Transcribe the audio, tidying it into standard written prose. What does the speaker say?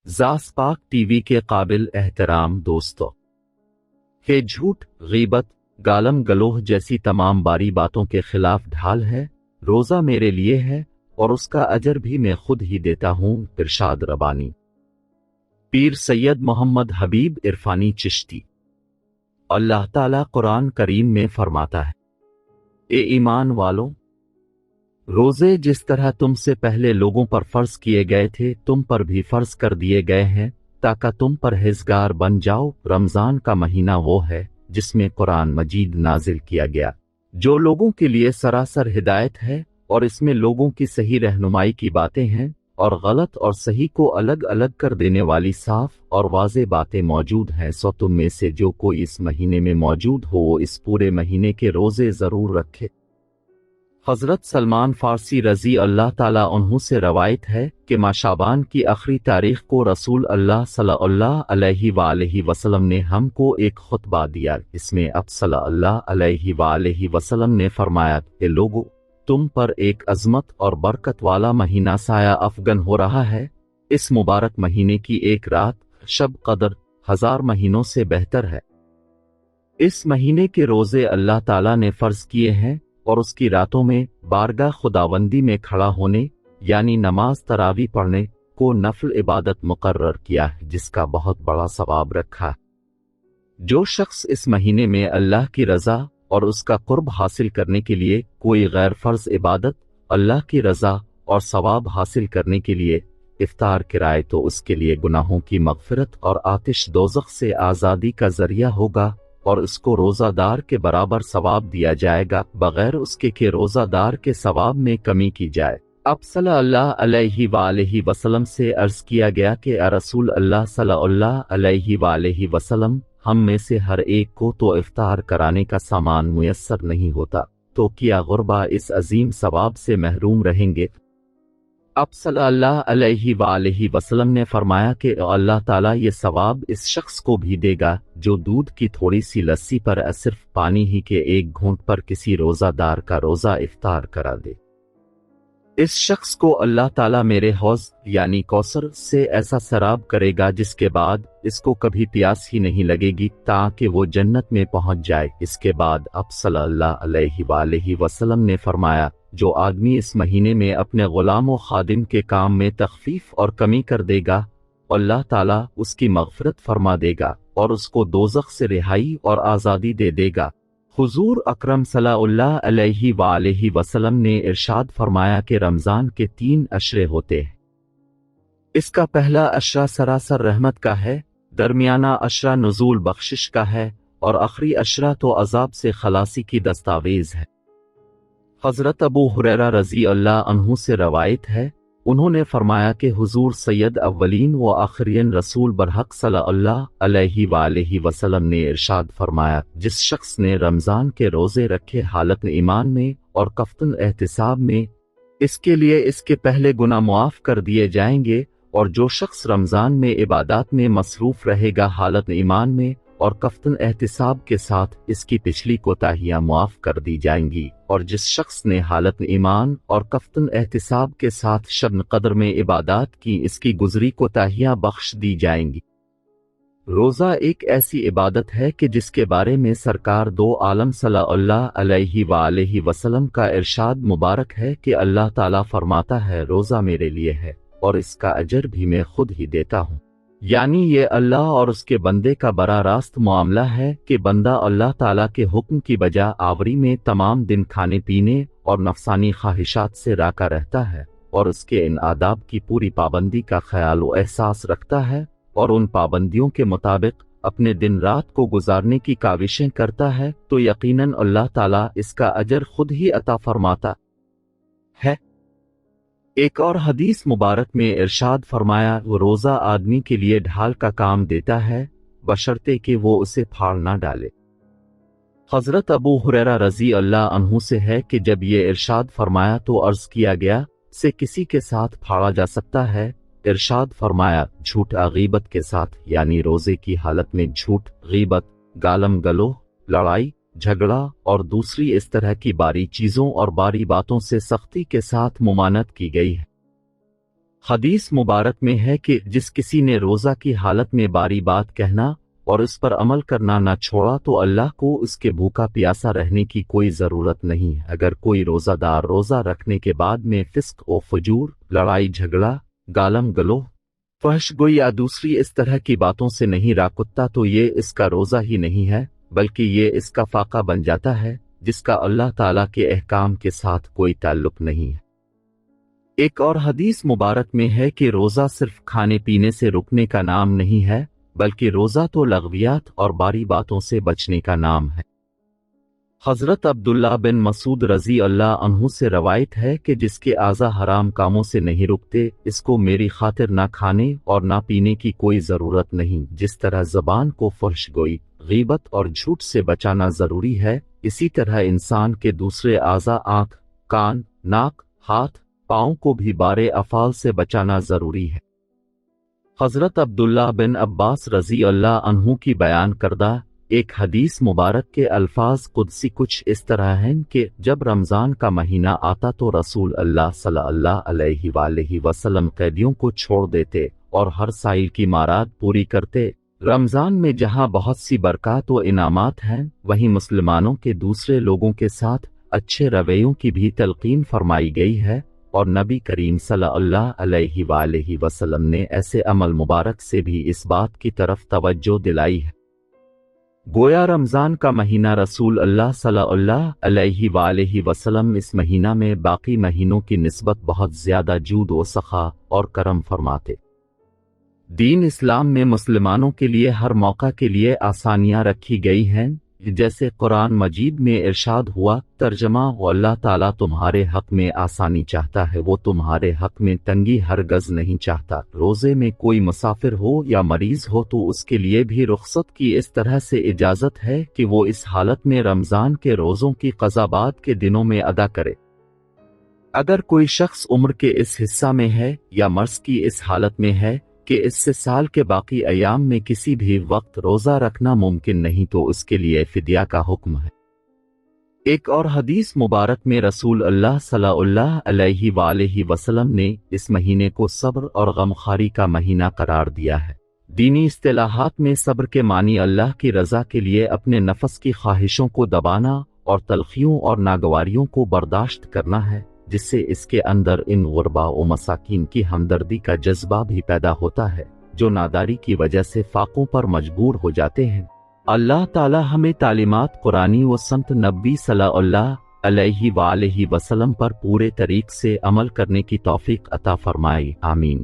ज़ास्पाक TV के काबिल एहतराम दोस्तों, हे झूठ, गीबत, गालम गलोह जैसी तमाम बारी बातों के खिलाफ ढाल है। रोज़ा मेरे लिए है और उसका अजर भी मैं खुद ही देता हूँ। इरशाद रबानी पीर सैयद मोहम्मद हबीब इरफानी चिश्ती। अल्लाह ताला कुरान करीम में फरमाता है, ए ईमान वालों, रोजे जिस तरह तुमसे पहले लोगों पर फर्ज किए गए थे तुम पर भी फर्ज कर दिए गए हैं ताकि तुम परहेजगार बन जाओ। रमजान का महीना वो है जिसमें कुरान मजीद नाजिल किया गया, जो लोगों के लिए सरासर हिदायत है, और इसमें लोगों की सही रहनुमाई की बातें हैं और गलत और सही को अलग अलग कर देने वाली साफ और वाज़े बातें मौजूद हैं। सो तुम में से जो कोई इस महीने में मौजूद हो वो इस पूरे महीने के रोजे जरूर रखे। हजरत सलमान फारसी रजी अल्लाह ताला अन्हु से रवायत है कि माह शाबान की आखिरी तारीख को रसूल अल्लाह सल्लल्लाहु अलैहि वसल्लम ने हमको एक खुतबा दिया। इसमें अब सल्लल्लाहु अलैहि वसल्लम ने फरमाया कि लोगों, तुम पर एक अजमत और बरकत वाला महीना साया अफगन हो रहा है। इस मुबारक महीने की एक रात शब कदर 1000 महीनों से बेहतर है। इस महीने के रोजे अल्लाह ताला ने फर्ज किए हैं और उसकी रातों में बारगाह खुदावंदी में खड़ा होने यानी नमाज तरावी पढ़ने को नफल इबादत मुकर्रर किया है, जिसका बहुत बड़ा सवाब रखा। जो शख्स इस महीने में अल्लाह की रजा और उसका कुर्ब हासिल करने के लिए कोई गैर फर्ज इबादत अल्लाह की रजा और सवाब हासिल करने के लिए इफ्तार कराए तो उसके लिए गुनाहों की मगफिरत और आतिश दोज़ख से आज़ादी का जरिया होगा और उसको रोजादार के बराबर सवाब दिया जाएगा बगैर उसके कि रोजादार के सवाब में कमी की जाए। अब सल्लल्लाहु अलैहि वसल्लम से अर्ज किया गया कि रसूल अल्लाह सल्लल्लाहु अलैहि वसल्लम, हम में से हर एक को तो इफ्तार कराने का सामान मुयस्सर नहीं होता, तो क्या गुरबा इस अजीम सवाब से महरूम रहेंगे। अब सल्लल्लाहु अलैहि वसल्लम ने फरमाया कि अल्लाह ताला ये सवाब इस शख्स को भी देगा जो दूध की थोड़ी सी लस्सी पर सिर्फ पानी ही के एक घूंट पर किसी रोजादार का रोजा इफ्तार करा दे। इस शख्स को अल्लाह ताला मेरे हौज यानी कौसर से ऐसा शराब करेगा जिसके बाद इसको कभी प्यास ही नहीं लगेगी ताकि वो जन्नत में पहुंच जाए। इसके बाद अब सल्लल्लाहु अलैहि वसल्लम ने फरमाया, जो आदमी इस महीने में अपने गुलाम व खादिम के काम में तखफीफ और कमी कर देगा, अल्लाह ताला उसकी मगफिरत फरमा देगा और उसको दोज़ख से रिहाई और आज़ादी दे देगा। हुजूर अकरम सल्लल्लाहु अलैहि वसल्लम ने इरशाद फरमाया कि रमजान के 3 अशरे होते हैं। इसका पहला अशरा सरासर रहमत का है, दरमियाना अशरा नुज़ूल बख्शिश का है और आखिरी अशरा तो अजाब से खलासी की दस्तावेज है। हजरत अबू हुरैरा रजी अल्लाह अन्हु से रवायत है, उन्होंने फरमाया कि हुजूर सैयद अव्वलीन व आखिरीन रसूल बरहक सल्लल्लाहु अलैहि वसल्लम ने इरशाद फरमाया, जिस शख्स ने रमजान के रोजे रखे हालत ईमान में और कफ्तन एहतिसाब में, इसके लिए इसके पहले गुनाह मुआफ कर दिए जाएंगे, और जो शख्स रमजान में इबादत में मसरूफ रहेगा हालत ईमान में और कफ्तन एहतिसाब के साथ, इसकी पिछली कोताहियां मुआफ कर दी जाएंगी। और जिस शख्स ने हालत ईमान और कफ्तन एहतिसाब के साथ शब कदर में इबादत की, इसकी गुजरी कोताहियां बख्श दी जाएंगी। रोजा एक ऐसी इबादत है कि जिसके बारे में सरकार दो आलम सल्लल्लाहु अलैहि वसल्लम का इरशाद मुबारक है कि अल्लाह ताला फरमाता है, रोजा मेरे लिए है और इसका अजर भी मैं खुद ही देता हूँ। यानी ये अल्लाह और उसके बंदे का बड़ा रास्त मामला है कि बंदा अल्लाह ताला के हुक्म की बजाय आवरी में तमाम दिन खाने पीने और नफसानी ख्वाहिशात से राका रहता है और उसके इन आदाब की पूरी पाबंदी का ख्याल व एहसास रखता है और उन पाबंदियों के मुताबिक अपने दिन रात को गुजारने की काविशें करता है, तो यकीनन अल्लाह ताला इसका अजर खुद ही अता फरमाता है। एक और हदीस मुबारक में इरशाद फरमाया, वो रोजा आदमी के लिए ढाल का काम देता है बशर्ते कि वो उसे फाड़ ना डाले। हजरत अबू हुरैरा रजी अल्लाह अन्हु से है कि जब ये इरशाद फरमाया तो अर्ज किया गया, से किसी के साथ फाड़ा जा सकता है। इरशाद फरमाया, झूठ गीबत के साथ, यानी रोजे की हालत में झूठ, गीबत, गालम गलोह, लड़ाई झगड़ा और दूसरी इस तरह की बारी चीजों और बारी बातों से सख्ती के साथ मुमानत की गई है। حدیث مبارک میں ہے کہ جس کسی نے روزہ کی حالت میں باری بات کہنا اور اس پر عمل کرنا نہ چھوڑا تو اللہ کو اس کے بھوکا پیاسا رہنے کی کوئی ضرورت نہیں ہے۔ اگر کوئی روزہ دار روزہ رکھنے کے بعد میں فسق و فجور، لڑائی جھگڑا، گالم گلوہ، فحش گوئی یا دوسری اس طرح کی باتوں سے نہیں راکتا تو یہ اس کا روزہ ہی نہیں ہے بلکہ یہ اس کا فاقہ بن جاتا ہے جس کا اللہ تعالیٰ کے احکام کے ساتھ کوئی تعلق نہیں ہے۔ ایک اور حدیث مبارک میں ہے کہ روزہ صرف کھانے پینے سے رکنے کا نام نہیں ہے بلکہ روزہ تو لغویات اور باری باتوں سے بچنے کا نام ہے۔ حضرت عبداللہ بن مسعود رضی اللہ عنہ سے روایت ہے کہ جس کے اعضاء حرام کاموں سے نہیں رکتے اس کو میری خاطر نہ کھانے اور نہ پینے کی کوئی ضرورت نہیں۔ جس طرح زبان کو فحش گوئی، غیبت اور جھوٹ سے بچانا ضروری ہے، اسی طرح انسان کے دوسرے اعضاء آنکھ، کان، ناک، ہاتھ، پاؤں کو بھی بارے افعال سے بچانا ضروری ہے۔ حضرت عبداللہ بن عباس رضی اللہ عنہ کی بیان کردہ ایک حدیث مبارک کے الفاظ قدسی کچھ اس طرح ہیں کہ جب رمضان کا مہینہ آتا تو رسول اللہ صلی اللہ علیہ وآلہ وسلم قیدیوں کو چھوڑ دیتے اور ہر سائل کی مراد پوری کرتے۔ رمضان میں جہاں بہت سی برکات و انعامات ہیں وہیں مسلمانوں کے دوسرے لوگوں کے ساتھ اچھے رویوں کی بھی تلقین فرمائی گئی ہے، اور نبی کریم صلی اللہ علیہ وآلہ وسلم نے ایسے عمل مبارک سے بھی اس بات کی طرف توجہ دلائی ہے۔ گویا رمضان کا مہینہ رسول اللہ صلی اللہ علیہ وآلہ وسلم اس مہینہ میں باقی مہینوں کی نسبت بہت زیادہ جود و سخا اور کرم فرماتے۔ دین اسلام میں مسلمانوں کے لیے ہر موقع کے لیے آسانیاں رکھی گئی ہیں، جیسے قرآن مجید میں ارشاد ہوا، ترجمہ: وہ اللہ تعالیٰ تمہارے حق میں آسانی چاہتا ہے، وہ تمہارے حق میں تنگی ہرگز نہیں چاہتا۔ روزے میں کوئی مسافر ہو یا مریض ہو تو اس کے لیے بھی رخصت کی اس طرح سے اجازت ہے کہ وہ اس حالت میں رمضان کے روزوں کی قضا بعد کے دنوں میں ادا کرے۔ اگر کوئی شخص عمر کے اس حصہ میں ہے یا مرض کی اس حالت میں ہے کہ اس سے سال کے باقی ایام میں کسی بھی وقت روزہ رکھنا ممکن نہیں تو اس کے لیے فدیہ کا حکم ہے۔ ایک اور حدیث مبارک میں رسول اللہ صلی اللہ علیہ وآلہ وسلم نے اس مہینے کو صبر اور غمخواری کا مہینہ قرار دیا ہے۔ دینی اصطلاحات میں صبر کے معنی اللہ کی رضا کے لیے اپنے نفس کی خواہشوں کو دبانا اور تلخیوں اور ناگواریوں کو برداشت کرنا ہے، جس سے اس کے اندر ان غربا و مساکین کی ہمدردی کا جذبہ بھی پیدا ہوتا ہے جو ناداری کی وجہ سے فاقوں پر مجبور ہو جاتے ہیں۔ اللہ تعالی ہمیں تعلیمات قرآنی و سنت نبی صلی اللہ علیہ وآلہ وسلم پر پورے طریق سے عمل کرنے کی توفیق عطا فرمائے، آمین۔